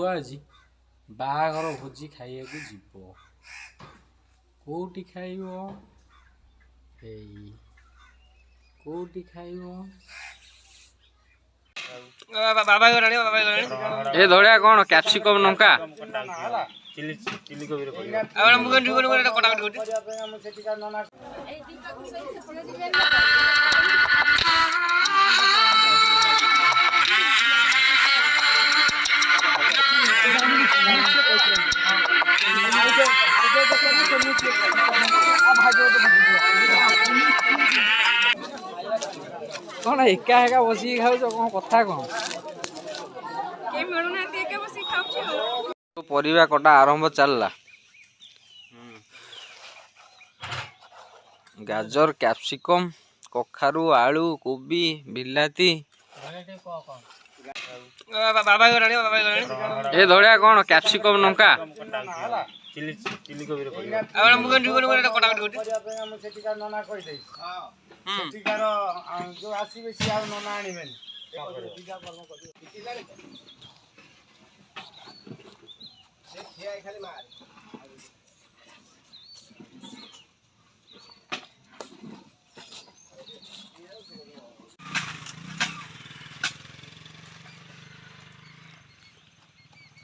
पुआ आज बाहाघर भोजी खाइया जीव कोठी खाइब कोठी खाइब ए धड़िया कौन कैप्सिकम लंका चिली चिली कोबी रे पड़िया अब हम गन गन कटा कट कौन एका एका बस खाऊ कौन कथा कौन परिवा कटा आरंभ चलला गाजर कैप्सिकम कखारू आलू कोबी बिलाती ए धड़िया कौन कैप्सिकम लंका चिली चिली कोबी रे पड़िया अब हम गन कटा कट जो आसीबे सी आ नना आनिबेन खिया खाली मार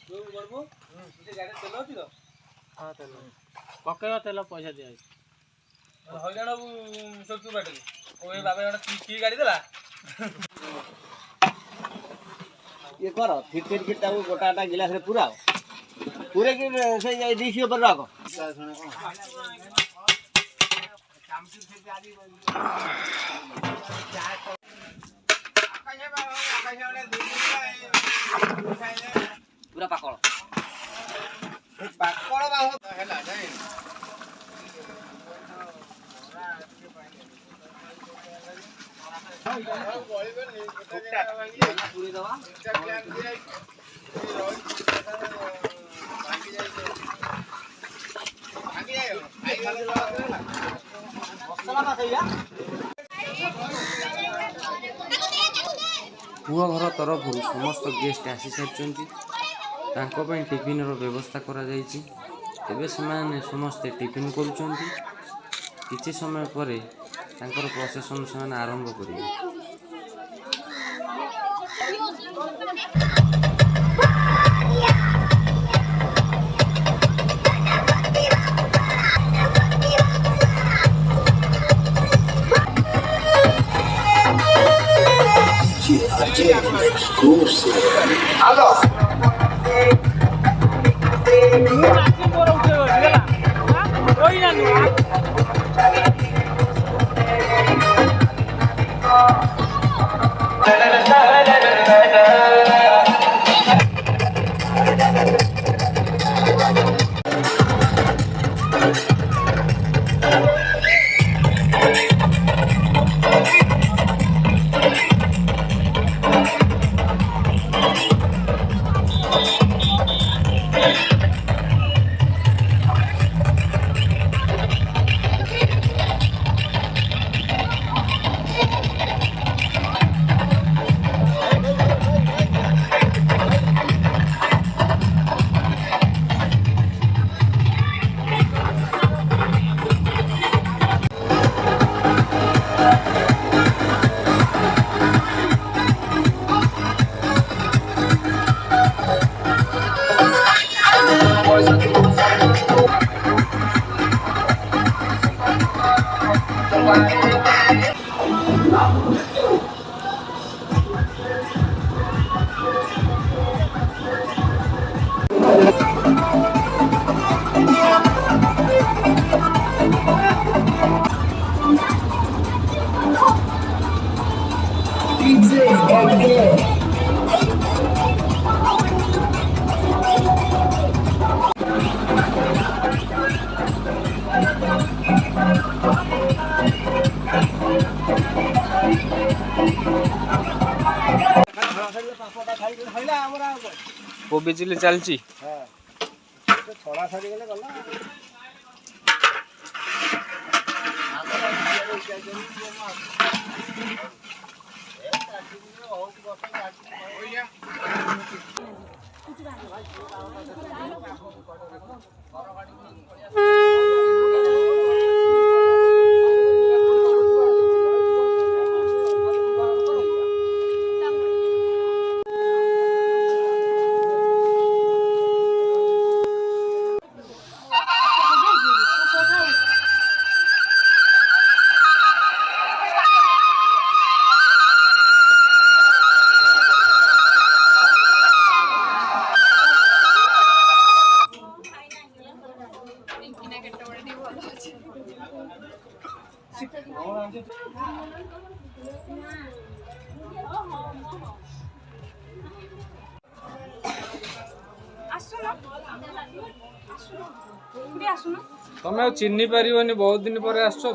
जो करबो से गाड़ी चलाउती तो हां तेल पकेवा तेल पैसा दिया हइराण सोचू बाटे ओए बाबा एटा की गाड़ी देला ये कर फिर के ताऊ गोटाटा गिलास रे पूरा पूरे की से डीसी ऊपर रखो पूरा पाकळ पाकळ बा होला नै पूरी दवा पुआ घर तरफ समस्त गेस्ट आसी सारी टिफिन व्यवस्था करा समस्ते टिफिन कर समय पर प्रोसेसन से आरंभ करेंगे कोबी चिली चलची छड़ा छाड़ी गले गला तुम्हें चिन्ह पारिबनी बहुत दिन पर आस तो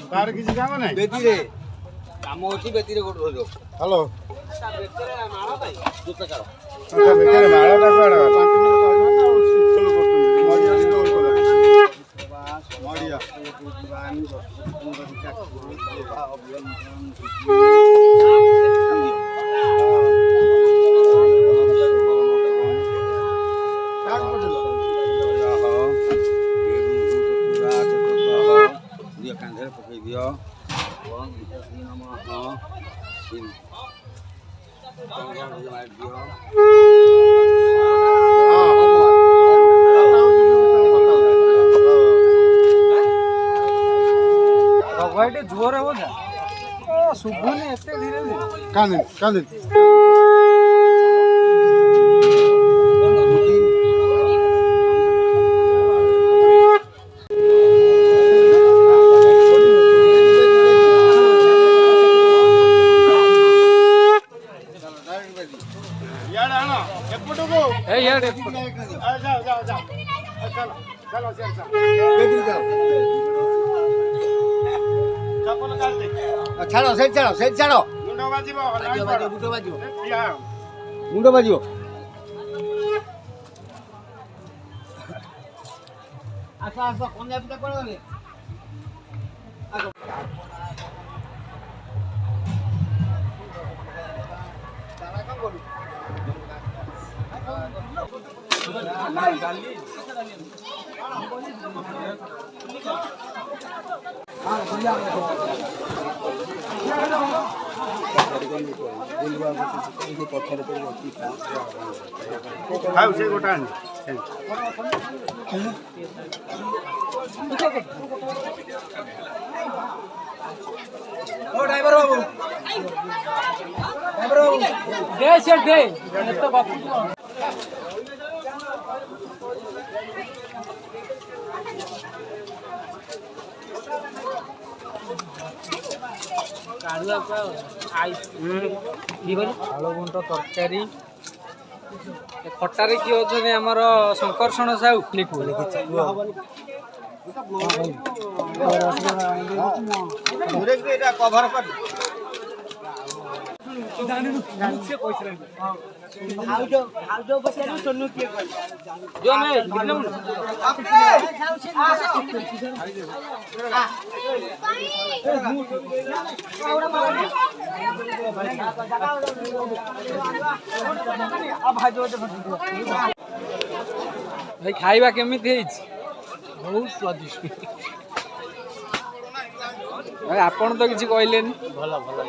तार किसी काम नहीं बेटी रे काम होची बेटी रे गोट धरो हेलो बेटी रे माळा भाई जुत कर बेटी रे माळा टा कोडा कंटिन्यू करना ना सिस्टम करतुन मडिया रोल कर बस मडिया बानी कांधे पकई दियो ओम विष्णु नमः सिन कंगन मार दियो भगवाटे जोर हो जा ओ सुबुने एते धीरे धीरे कांधे छाड़ो सेट छाड़ो मुंडो बाजिबो आसा कोन पिटा कोन गले तारा कम बोलू से गोटा ड्राइवर बाबू दे से दे तो बापू काढ़ुआ का आलू गुंट तरकारी खटारे किए अच्छे आमर शंकरषण साहू कभर कर भाई खाइबा केमी बहुत स्वादिष्ट भाई आपन तो किसी कहले भला भला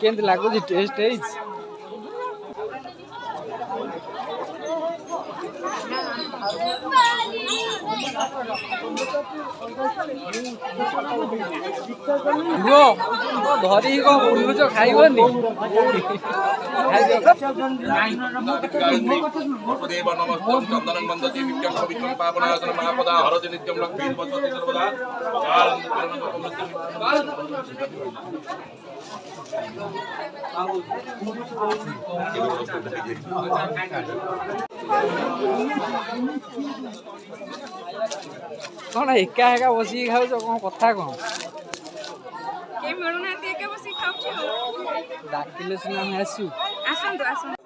केंद्र लागू टेस्ट है ଧରିକି କଣ ବୁଲୁଛ ଖାଇବନି? ଚନ୍ଦନ ବନ୍ଦତି ନିତ୍ୟଂ ପବିତ୍ରଂ ପାବନାସନ ମହାପଦା ହରତି ନିତ୍ୟଂ ଲକ୍ଷ୍ମୀ ବସତି ସର୍ବଦା କଣ ଏକା ଏକା ବସିକି ଖାଉଛ? କଣ କଥା କଣ? ଡାକିଲେ ସିନା ଆମେ ଆସିବୁ। ଆସନ୍ତୁ ଆସନ୍ତୁ।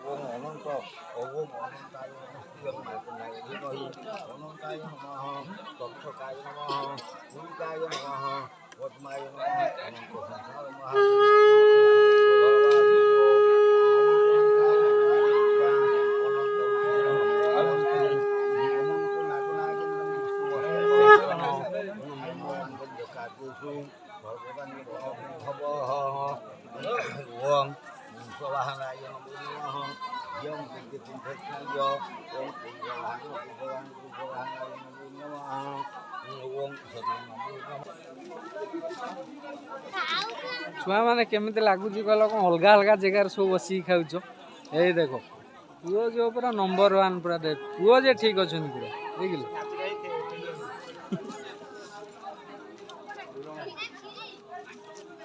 ଛୁଆ ମାନେ କେମିତି ଲାଗୁଛି କହିଲ? କଣ ଅଲଗା ଅଲଗା ଜାଗାରେ ସବୁ ବସିକି ଖାଉଛ? ଏଇ ଦେଖ ପୁଅ ଯୋଉ ପୁରା ନମ୍ବର 1 ପୁରା ପୁଅ ଯେ ଠିକ ଅଛନ୍ତି ପୁରା, ଦେଖିଲେ?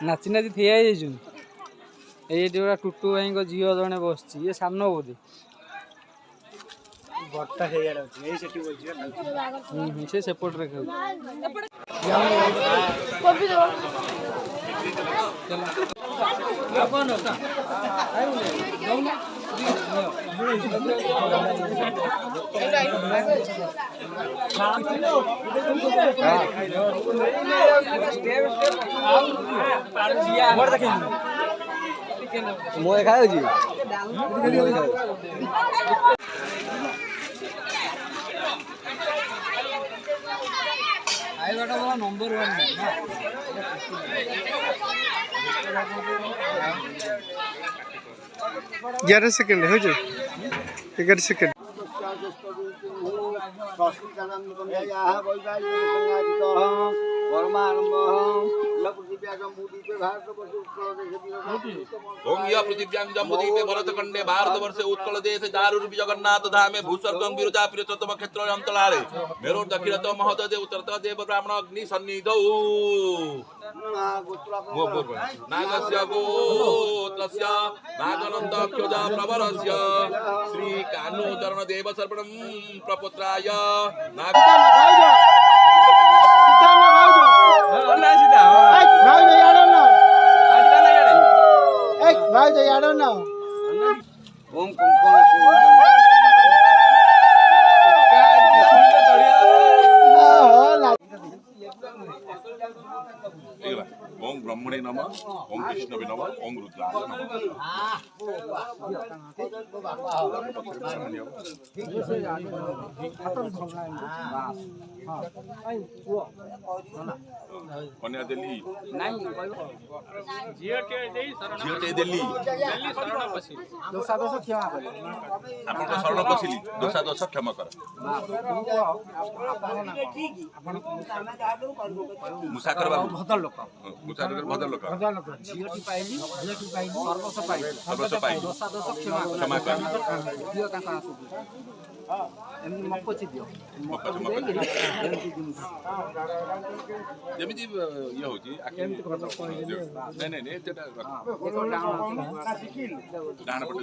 ନାଚି ନାଚି ଠିଆ ହେଇଯାଇଛନ୍ତି। ଏଇଠି ପୁରା ଟୁଟୁ ଭାଇଙ୍କ ଝିଅ ଜଣେ ବସିଛି। ଇଏ ସାନ ବୋଧେ? ସେ ସେପଟରେ ଖାଉଛି। ମୁଁ ଖାଉଛି। ଖାଇବାଟା ଭଲ ନମ୍ବର 1 ନା। ग्यारह सेकेंड हो जाए 11 सेकेंड पृथिव्यां जम्बूद्वीपे भरतखंडे भारतवर्षे उत्कल देशे दारुरूपी जगन्नाथ धामे भूस्वर्गं विरुजा प्रियतम क्षेत्र अंतराले मेरु दक्षिणत महदे उत्तरत देव ब्राह्मण अग्नि सन्निधौ नागस्य गोत्रस्य नागनन्द क्षोज प्रवरस्य श्री कानु चरण देव सर्पणं प्रपुत्राय ओम ब्रह्मणे नमः ओम विष्णवे नमः ओम रुद्राय कन्या दिल्ली झीटे दिल्ली आपण शरण पशिली दोषा दोष क्षमा कर मुसाकर बाबू भद्र लोक झीटी पाइली सर्वस्व पाइली क्षमा कर ଯେମିତି ଇଏ ହଉଛି ନାଇଁ ନାଇଁ ଡାହାଣ ପଟେ